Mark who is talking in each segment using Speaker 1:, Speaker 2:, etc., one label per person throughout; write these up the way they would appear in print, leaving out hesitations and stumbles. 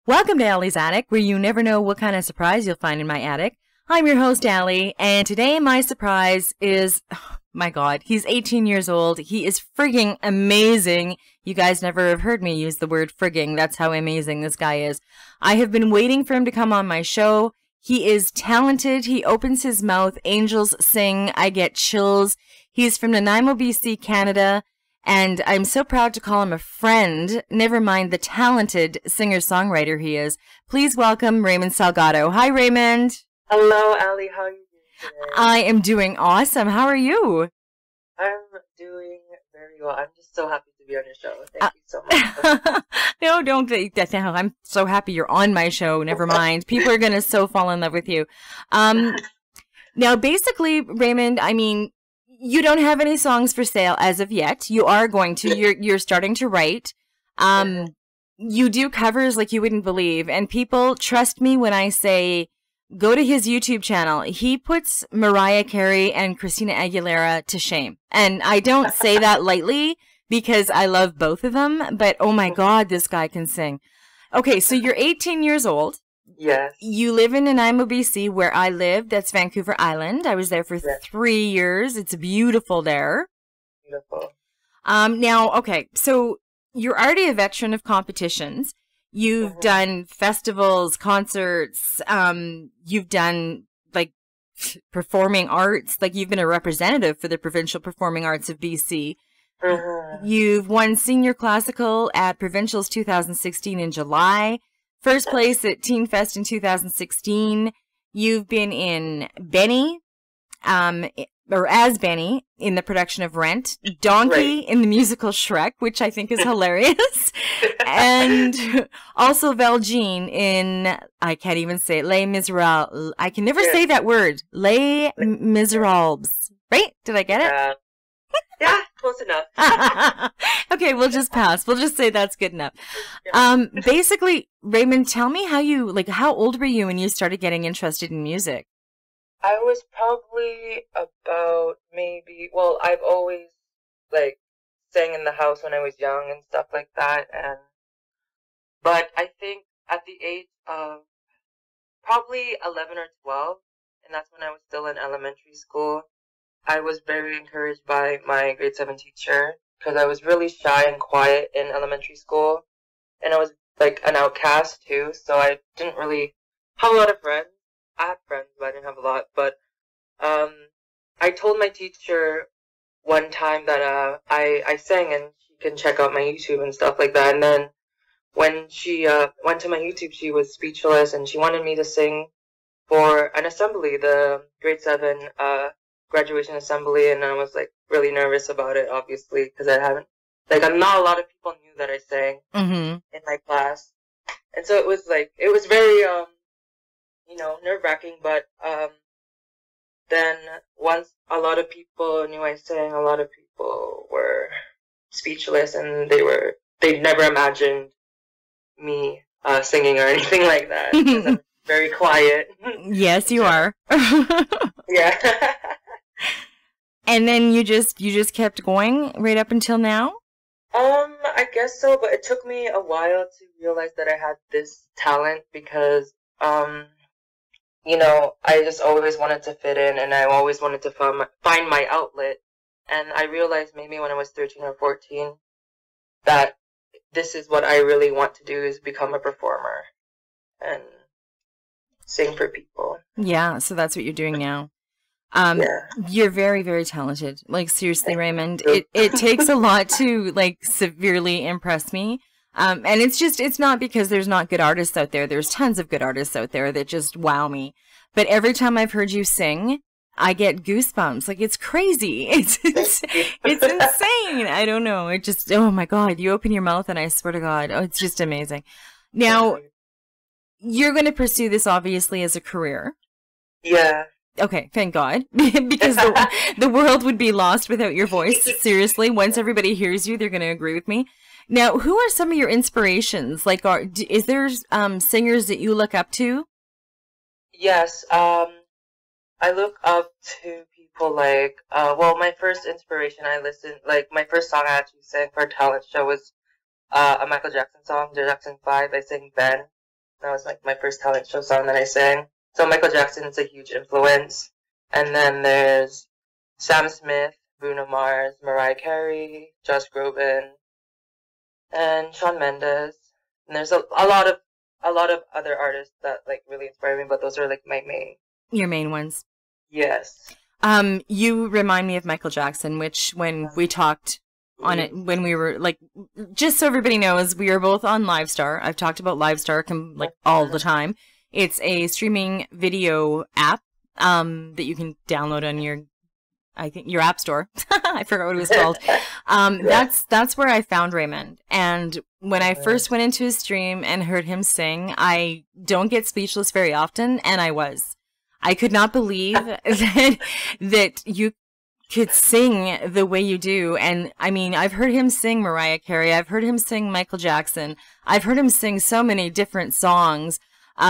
Speaker 1: Welcome to Allie's Attic, where you never know what kind of surprise you'll find in my attic. I'm your host, Allie, and today my surprise is, oh my God, he's 18 years old. He is frigging amazing. You guys never have heard me use the word frigging. That's how amazing this guy is. I have been waiting for him to come on my show. He is talented. He opens his mouth. Angels sing. I get chills. He's from Nanaimo, BC, Canada. And I'm so proud to call him a friend, never mind the talented singer-songwriter he is. Please welcome Raymond Salgado. Hi, Raymond.
Speaker 2: Hello, Allie. How are you doing today?
Speaker 1: I am doing awesome. How are you?
Speaker 2: I'm doing very well. I'm just so happy to be on your show. Thank you so much.
Speaker 1: No, don't take that down. I'm so happy you're on my show. Never mind. People are going to so fall in love with you. Now, basically, Raymond, I mean, you don't have any songs for sale as of yet. You are going to. You're starting to write. You do covers like you wouldn't believe. And people trust me when I say go to his YouTube channel. He puts Mariah Carey and Christina Aguilera to shame. And I don't say that lightly because I love both of them. But oh my God, this guy can sing. Okay, so you're 18 years old.
Speaker 2: Yes.
Speaker 1: You live in Nanaimo, BC, where I live. That's Vancouver Island. I was there for 3 years. It's beautiful there.
Speaker 2: Beautiful.
Speaker 1: Now, okay, so you're already a veteran of competitions. You've done festivals, concerts. You've done, like, performing arts. Like, you've been a representative for the Provincial Performing Arts of BC. You've won Senior Classical at Provincials 2016 in July. First place at Teen Fest in 2016. You've been in Benny, or as Benny in the production of Rent, Donkey in the musical Shrek, which I think is hilarious, and also Valjean in, I can't even say it, Les Miserables. I can never say that word. Les Miserables. Right? Did I get it?
Speaker 2: Yeah, close enough.
Speaker 1: Okay, we'll just pass. We'll just say that's good enough. Basically, Raymond, tell me how old were you when you started getting interested in music?
Speaker 2: I was probably about I've always, sang in the house when I was young and stuff like that. But I think at the age of probably 11 or 12, and that's when I was still in elementary school, I was very encouraged by my grade 7 teacher because I was really shy and quiet in elementary school. And I was like an outcast too, so I didn't really have a lot of friends. I had friends, but I didn't have a lot. But I told my teacher one time that I sang and she can check out my YouTube and stuff like that. And then when she went to my YouTube, she was speechless and she wanted me to sing for an assembly, the grade 7 graduation assembly, and I was like really nervous about it, obviously, because not a lot of people knew that I sang in my class, and so it was very nerve-wracking. But then once a lot of people knew I sang, a lot of people were speechless, and they never imagined me singing or anything like that. 'Cause I'm very quiet.
Speaker 1: Yes, you are.
Speaker 2: Yeah.
Speaker 1: And then you just kept going right up until now?
Speaker 2: I guess so, but it took me a while to realize that I had this talent because, I just always wanted to fit in and I always wanted to find my outlet. And I realized maybe when I was 13 or 14 that this is what I really want to do, is become a performer and sing for people.
Speaker 1: Yeah, so that's what you're doing now. You're very, very talented. Like, seriously, Raymond, it takes a lot to, severely impress me. And it's not because there's not good artists out there. There's tons of good artists out there that just wow me. But every time I've heard you sing, I get goosebumps. Like, it's crazy. It's insane. I don't know. It just, oh my God, you open your mouth and I swear to God, oh, it's just amazing. Now, you're going to pursue this obviously as a career.
Speaker 2: Yeah.
Speaker 1: Okay, thank God, because the world would be lost without your voice. Seriously, once everybody hears you, they're going to agree with me. Now, who are some of your inspirations? Is there singers that you look up to?
Speaker 2: Yes, I look up to people my first inspiration my first song I actually sang for a talent show was a Michael Jackson song, the Jackson 5. I sang Ben. That was like my first talent show song that I sang. So Michael Jackson is a huge influence. And then there's Sam Smith, Bruno Mars, Mariah Carey, Josh Groban, and Shawn Mendes. And there's a lot of other artists that like really inspire me, but those are like my main.
Speaker 1: Your main ones.
Speaker 2: Yes.
Speaker 1: You remind me of Michael Jackson, which when we talked on it, when we were like, just so everybody knows, we are both on LiveStar. I've talked about LiveStar like all the time. It's a streaming video app that you can download on your, I think, your app store. I forgot what it was called. That's where I found Raymond. And when I first went into his stream and heard him sing, I don't get speechless very often, and I could not believe that you could sing the way you do. And I mean, I've heard him sing Mariah Carey. I've heard him sing Michael Jackson. I've heard him sing so many different songs.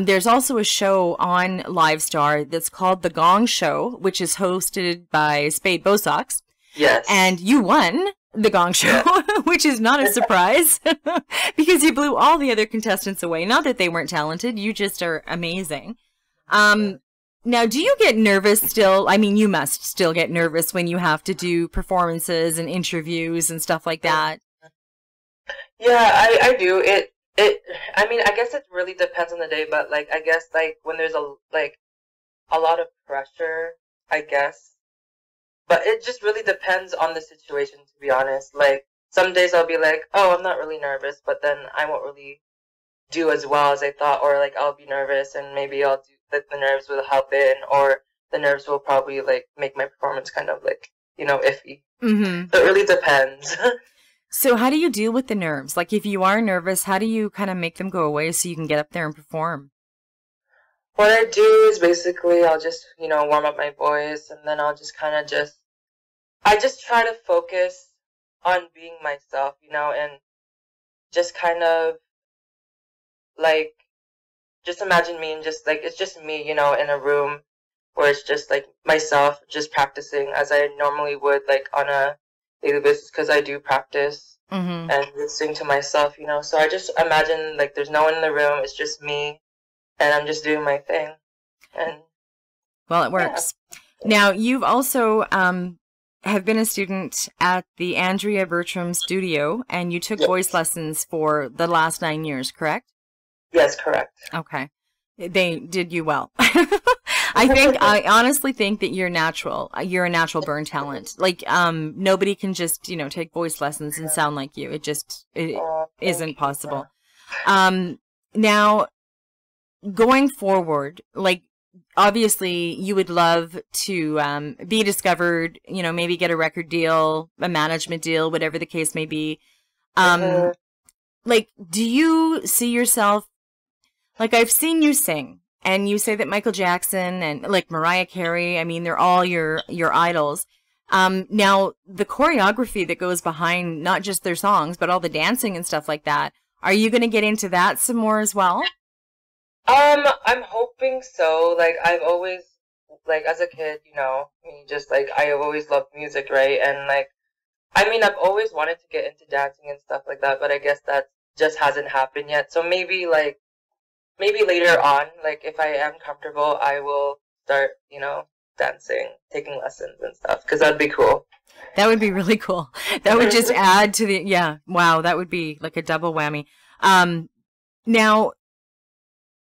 Speaker 1: There's also a show on LiveStar that's called The Gong Show, which is hosted by Spade Bosox.
Speaker 2: Yes.
Speaker 1: And you won The Gong Show, which is not a surprise because you blew all the other contestants away. Not that they weren't talented. You just are amazing. Now, do you get nervous still? I mean, you must still get nervous when you have to do performances and interviews and stuff like that.
Speaker 2: Yeah, I do. I mean, I guess it really depends on the day, but like, I guess like when there's a lot of pressure, I guess. But it just really depends on the situation, to be honest. Like, some days I'll be like, oh, I'm not really nervous, but then I won't really do as well as I thought, or like I'll be nervous and maybe I'll do like the nerves will help it, or the nerves will probably like make my performance kind of like, iffy. Mm-hmm. So it really depends.
Speaker 1: So how do you deal with the nerves? Like if you are nervous, how do you kind of make them go away so you can get up there and perform?
Speaker 2: What I do is basically I'll just, warm up my voice, and then I'll just I just try to focus on being myself, and just kind of like, just imagine me and just like, it's just me, in a room where it's just like myself, just practicing as I normally would, like on a daily basis, because I do practice and sing to myself, So I just imagine like there's no one in the room, it's just me, and I'm just doing my thing. And
Speaker 1: well, it works. Yeah. Now, you've also have been a student at the Andrea Bertram Studio, and you took voice lessons for the last 9 years, correct?
Speaker 2: Yes, correct.
Speaker 1: Okay. They did you well. I honestly think that you're natural. You're a natural born talent. Like, nobody can just, take voice lessons and sound like you. It isn't possible. Now, going forward, like, obviously you would love to be discovered, maybe get a record deal, a management deal, whatever the case may be. Like, do you see yourself, like, I've seen you sing, and you say that Michael Jackson and like Mariah Carey, I mean, they're all your idols. Now, the choreography that goes behind not just their songs, but all the dancing and stuff like that, are you going to get into that some more as well?
Speaker 2: I'm hoping so. Like, I've always, like, as a kid, just like, I have always loved music, right? And like, I mean, I've always wanted to get into dancing and stuff like that, but I guess that just hasn't happened yet. So maybe later on, like, if I am comfortable, I will start, dancing, taking lessons and stuff, because that'd be cool.
Speaker 1: That would be really cool. That would just add to the, wow, that would be like a double whammy. Now,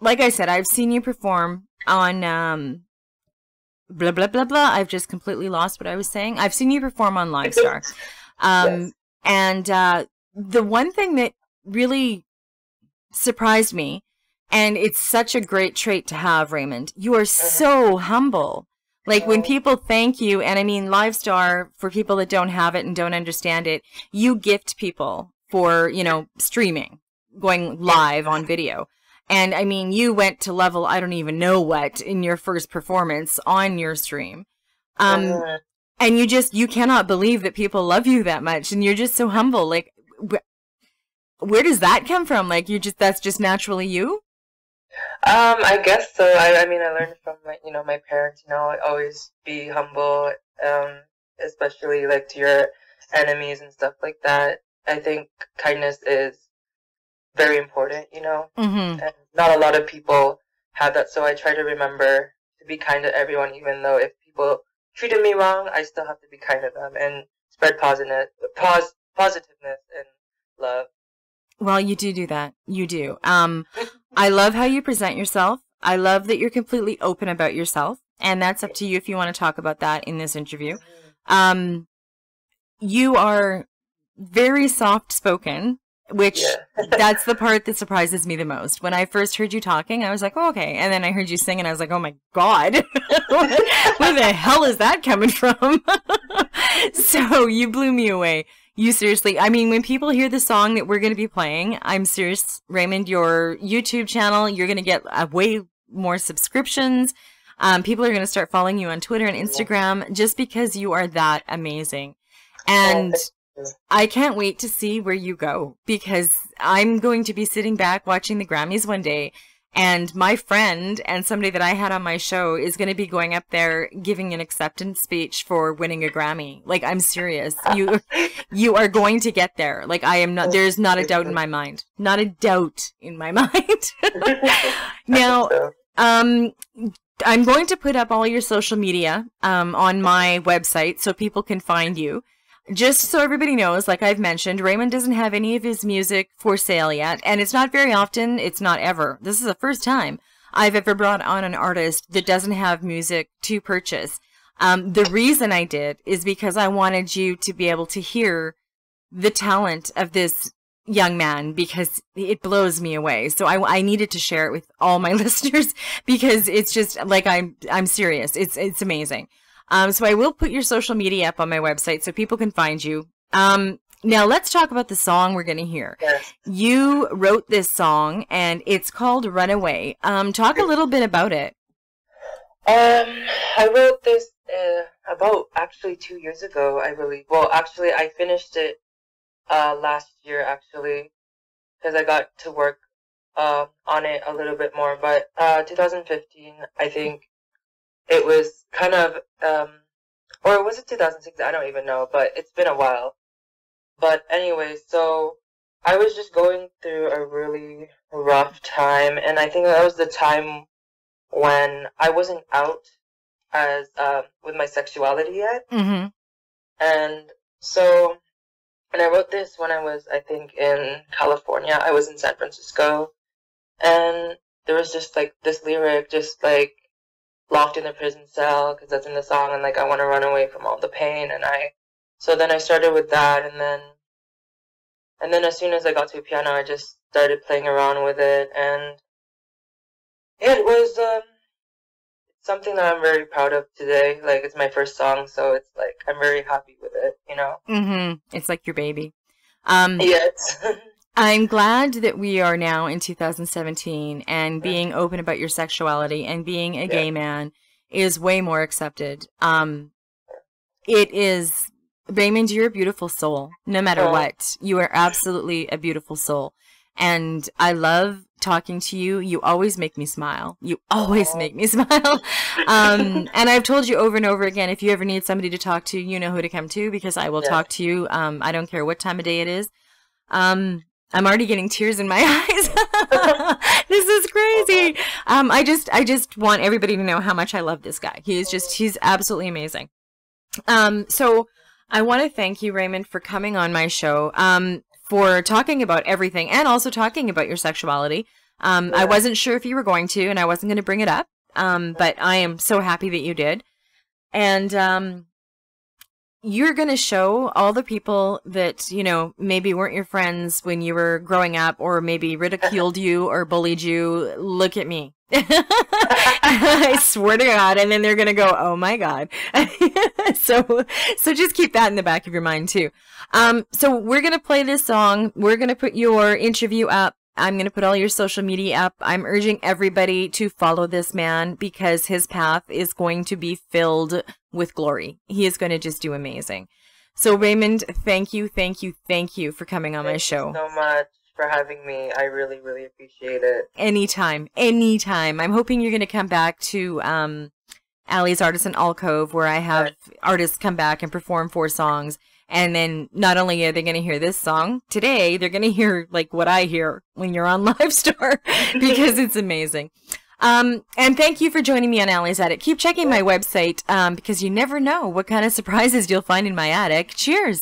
Speaker 1: like I said, I've seen you perform on, blah, blah, blah, blah. I've just completely lost what I was saying. I've seen you perform on LiveStar.
Speaker 2: Yes.
Speaker 1: And the one thing that really surprised me, and it's such a great trait to have, Raymond, you are so humble. Like, when people thank you, and I mean, LiveStar, for people that don't have it and don't understand it, you gift people for, streaming, going live on video. And I mean, you went to level, I don't even know what, in your first performance on your stream. And you cannot believe that people love you that much, and you're just so humble. Like, where does that come from? Like, that's just naturally you?
Speaker 2: I guess so. I mean, I learned from my parents, always be humble, especially like to your enemies and stuff like that. I think kindness is very important, you know?
Speaker 1: Mm-hmm.
Speaker 2: And not a lot of people have that, so I try to remember to be kind to everyone, even though if people treated me wrong, I still have to be kind to them and spread positiveness and love.
Speaker 1: Well, you do that. You do. I love how you present yourself. I love that you're completely open about yourself, and that's up to you if you want to talk about that in this interview. You are very soft-spoken, which that's the part that surprises me the most. When I first heard you talking, I was like, oh, okay. And then I heard you sing, and I was like, oh, my God. Where the hell is that coming from? So you blew me away. You seriously, I mean, when people hear the song that we're going to be playing, I'm serious, Raymond, your YouTube channel, you're going to get way more subscriptions. People are going to start following you on Twitter and Instagram just because you are that amazing. And I can't wait to see where you go, because I'm going to be sitting back watching the Grammys one day, and my friend and somebody that I had on my show is going to be going up there giving an acceptance speech for winning a Grammy. Like, I'm serious. You are going to get there. Like, I am not, there's not a doubt in my mind. Not a doubt in my mind. Now, I'm going to put up all your social media on my website so people can find you. Just so everybody knows, like I've mentioned, Raymond doesn't have any of his music for sale yet, and it's not very often, it's not ever. This is the first time I've ever brought on an artist that doesn't have music to purchase. The reason I did is because I wanted you to be able to hear the talent of this young man, because it blows me away. So I needed to share it with all my listeners, because it's just, like, I'm serious. It's amazing. So I will put your social media up on my website so people can find you. Now let's talk about the song we're going to hear.
Speaker 2: Yes.
Speaker 1: You wrote this song, and it's called Runaway. Talk a little bit about it.
Speaker 2: I wrote this about actually 2 years ago, I believe. Well, actually, I finished it last year, actually, because I got to work on it a little bit more. But 2015, I think. It was kind of, or was it 2006? I don't even know, but it's been a while. But anyway, so I was just going through a really rough time, and I think that was the time when I wasn't out as with my sexuality yet.
Speaker 1: Mm-hmm.
Speaker 2: And so, and I wrote this when I was, I think, in California. I was in San Francisco, and there was just like this lyric, just like, locked in a prison cell, because that's in the song, and like I want to run away from all the pain, and so then I started with that, and then as soon as I got to a piano, I just started playing around with it, and it was something that I'm very proud of today. Like, it's my first song, so it's like I'm very happy with it, you know.
Speaker 1: It's like your baby.
Speaker 2: Yes.
Speaker 1: I'm glad that we are now in 2017, and being open about your sexuality and being a gay man is way more accepted. It is, Raymond, you're a beautiful soul, no matter what. You are absolutely a beautiful soul. And I love talking to you. You always make me smile. You always make me smile. And I've told you over and over again, if you ever need somebody to talk to, you know who to come to, because I will talk to you. I don't care what time of day it is. I'm already getting tears in my eyes. This is crazy. I just want everybody to know how much I love this guy. He's absolutely amazing. So I want to thank you, Raymond, for coming on my show, for talking about everything, and also talking about your sexuality. I wasn't sure if you were going to, and I wasn't going to bring it up. But I am so happy that you did. And, you're going to show all the people that, you know, maybe weren't your friends when you were growing up, or maybe ridiculed you or bullied you. Look at me. I swear to God. And then they're going to go, oh my God. So just keep that in the back of your mind too. So we're going to play this song. We're going to put your interview up. I'm going to put all your social media up. I'm urging everybody to follow this man, because his path is going to be filled with glory. He is going to just do amazing. So Raymond, thank you for coming on my show.
Speaker 2: Thank you so much for having me. I really, really appreciate it.
Speaker 1: Anytime. I'm hoping you're going to come back to Allie's Artisan Alcove, where I have artists come back and perform 4 songs. And then not only are they going to hear this song today, they're going to hear like what I hear when you're on Live Store because it's amazing. And thank you for joining me on Allie's Attic. Keep checking my website because you never know what kind of surprises you'll find in my attic. Cheers.